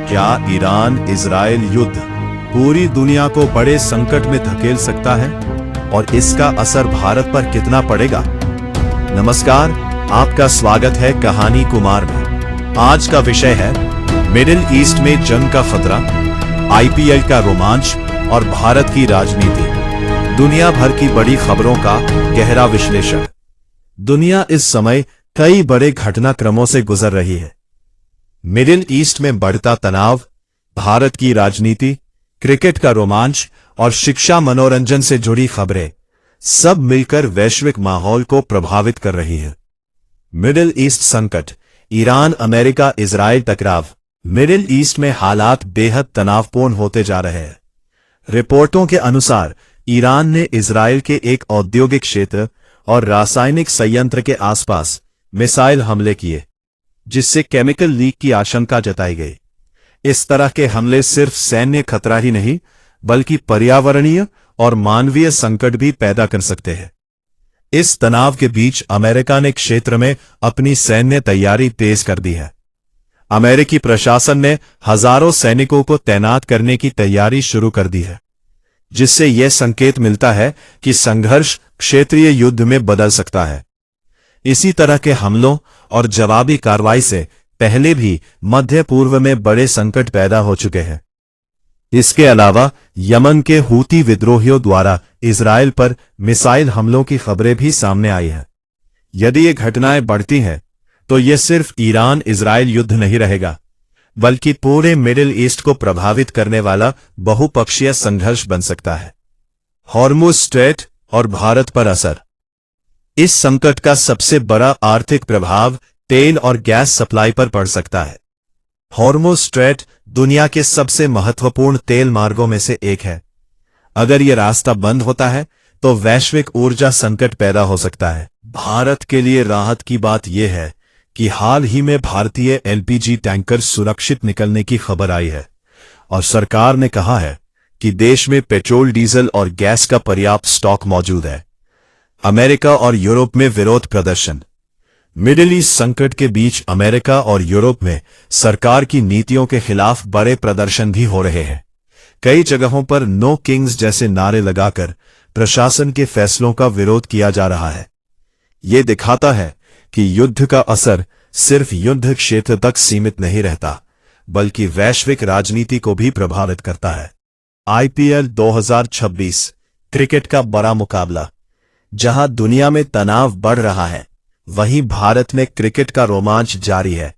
क्या Iran Israel युद्ध पूरी दुनिया को बड़े संकट में धकेल सकता है और इसका असर भारत पर कितना पड़ेगा? नमस्कार, आपका स्वागत है कहानी कुमार में। आज का विषय है मिडिल ईस्ट में जंग का खतरा, आईपीएल का रोमांच और भारत की राजनीति। दुनिया भर की बड़ी खबरों का गहरा विश्लेषण। दुनिया इस समय कई बड़े घटनाक्रमों से गुजर रही है। मिडिल ईस्ट में बढ़ता तनाव, भारत की राजनीति, क्रिकेट का रोमांच और शिक्षा मनोरंजन से जुड़ी खबरें सब मिलकर वैश्विक माहौल को प्रभावित कर रही है। मिडिल ईस्ट संकट, ईरान अमेरिका इजराइल टकराव। मिडिल ईस्ट में हालात बेहद तनावपूर्ण होते जा रहे हैं। रिपोर्टों के अनुसार ईरान ने इजराइल के एक औद्योगिक क्षेत्र और रासायनिक संयंत्र के आसपास मिसाइल हमले किए, जिससे केमिकल लीक की आशंका जताई गई। इस तरह के हमले सिर्फ सैन्य खतरा ही नहीं, बल्कि पर्यावरणीय और मानवीय संकट भी पैदा कर सकते हैं। इस तनाव के बीच अमेरिका ने क्षेत्र में अपनी सैन्य तैयारी तेज कर दी है। अमेरिकी प्रशासन ने हजारों सैनिकों को तैनात करने की तैयारी शुरू कर दी है, जिससे यह संकेत मिलता है कि संघर्ष क्षेत्रीय युद्ध में बदल सकता है। इसी तरह के हमलों और जवाबी कार्रवाई से पहले भी मध्य पूर्व में बड़े संकट पैदा हो चुके हैं। इसके अलावा यमन के हूती विद्रोहियों द्वारा इजराइल पर मिसाइल हमलों की खबरें भी सामने आई हैं। यदि ये घटनाएं बढ़ती हैं, तो ये सिर्फ ईरान इजराइल युद्ध नहीं रहेगा, बल्कि पूरे मिडिल ईस्ट को प्रभावित करने वाला बहुपक्षीय संघर्ष बन सकता है। हॉर्मुज स्ट्रेट और भारत पर असर। इस संकट का सबसे बड़ा आर्थिक प्रभाव तेल और गैस सप्लाई पर पड़ सकता है। हॉर्मुज स्ट्रेट दुनिया के सबसे महत्वपूर्ण तेल मार्गों में से एक है। अगर यह रास्ता बंद होता है, तो वैश्विक ऊर्जा संकट पैदा हो सकता है। भारत के लिए राहत की बात यह है कि हाल ही में भारतीय एलपीजी टैंकर सुरक्षित निकलने की खबर आई है और सरकार ने कहा है कि देश में पेट्रोल, डीजल और गैस का पर्याप्त स्टॉक मौजूद है। अमेरिका और यूरोप में विरोध प्रदर्शन। मिडिल ईस्ट संकट के बीच अमेरिका और यूरोप में सरकार की नीतियों के खिलाफ बड़े प्रदर्शन भी हो रहे हैं। कई जगहों पर नो किंग्स जैसे नारे लगाकर प्रशासन के फैसलों का विरोध किया जा रहा है। ये दिखाता है कि युद्ध का असर सिर्फ युद्ध क्षेत्र तक सीमित नहीं रहता, बल्कि वैश्विक राजनीति को भी प्रभावित करता है। आईपीएल 2026 क्रिकेट का बड़ा मुकाबला। जहां दुनिया में तनाव बढ़ रहा है, वहीं भारत में क्रिकेट का रोमांच जारी है।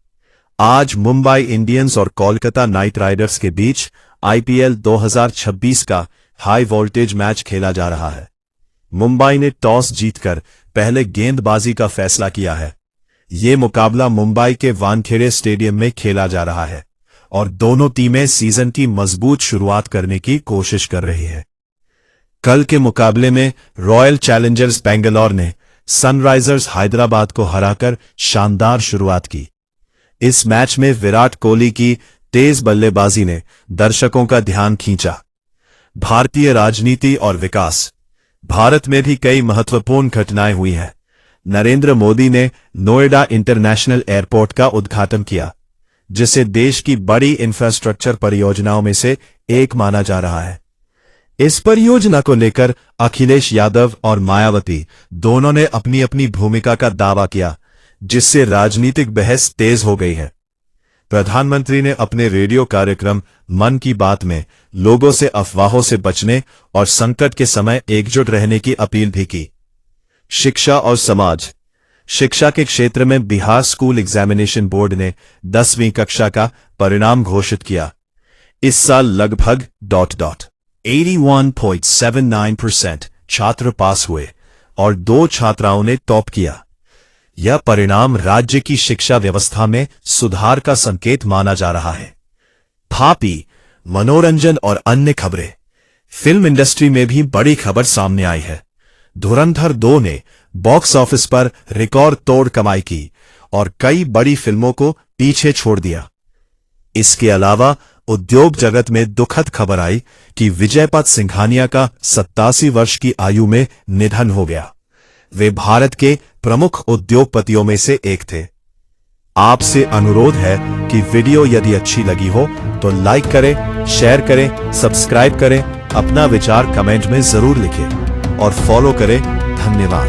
आज मुंबई इंडियंस और कोलकाता नाइट राइडर्स के बीच आईपीएल 2026 का हाई वोल्टेज मैच खेला जा रहा है। मुंबई ने टॉस जीतकर पहले गेंदबाजी का फैसला किया है। ये मुकाबला मुंबई के वानखेड़े स्टेडियम में खेला जा रहा है और दोनों टीमें सीजन की मजबूत शुरुआत करने की कोशिश कर रही है। कल के मुकाबले में रॉयल चैलेंजर्स बेंगलोर ने सनराइजर्स हैदराबाद को हराकर शानदार शुरुआत की। इस मैच में विराट कोहली की तेज बल्लेबाजी ने दर्शकों का ध्यान खींचा। भारतीय राजनीति और विकास। भारत में भी कई महत्वपूर्ण घटनाएं हुई हैं। नरेंद्र मोदी ने नोएडा इंटरनेशनल एयरपोर्ट का उद्घाटन किया, जिसे देश की बड़ी इंफ्रास्ट्रक्चर परियोजनाओं में से एक माना जा रहा है। इस परियोजना को लेकर अखिलेश यादव और मायावती दोनों ने अपनी अपनी भूमिका का दावा किया, जिससे राजनीतिक बहस तेज हो गई है। प्रधानमंत्री ने अपने रेडियो कार्यक्रम मन की बात में लोगों से अफवाहों से बचने और संकट के समय एकजुट रहने की अपील भी की। शिक्षा और समाज। शिक्षा के क्षेत्र में बिहार स्कूल एग्जामिनेशन बोर्ड ने 10वीं कक्षा का परिणाम घोषित किया। इस साल लगभग 81.79% छात्र पास हुए और 2 छात्राओं ने टॉप किया। यह परिणाम राज्य की शिक्षा व्यवस्था में सुधार का संकेत माना जा रहा है। थापी, मनोरंजन और अन्य खबरें। फिल्म इंडस्ट्री में भी बड़ी खबर सामने आई है। धुरंधर 2 ने बॉक्स ऑफिस पर रिकॉर्ड तोड़ कमाई की और कई बड़ी फिल्मों को पीछे छोड़ दिया। इसके अलावा उद्योग जगत में दुखद खबर आई कि विजयपथ सिंघानिया का 87 वर्ष की आयु में निधन हो गया। वे भारत के प्रमुख उद्योगपतियों में से एक थे। आपसे अनुरोध है कि वीडियो यदि अच्छी लगी हो तो लाइक करें, शेयर करें, सब्सक्राइब करें, अपना विचार कमेंट में जरूर लिखें और फॉलो करें। धन्यवाद।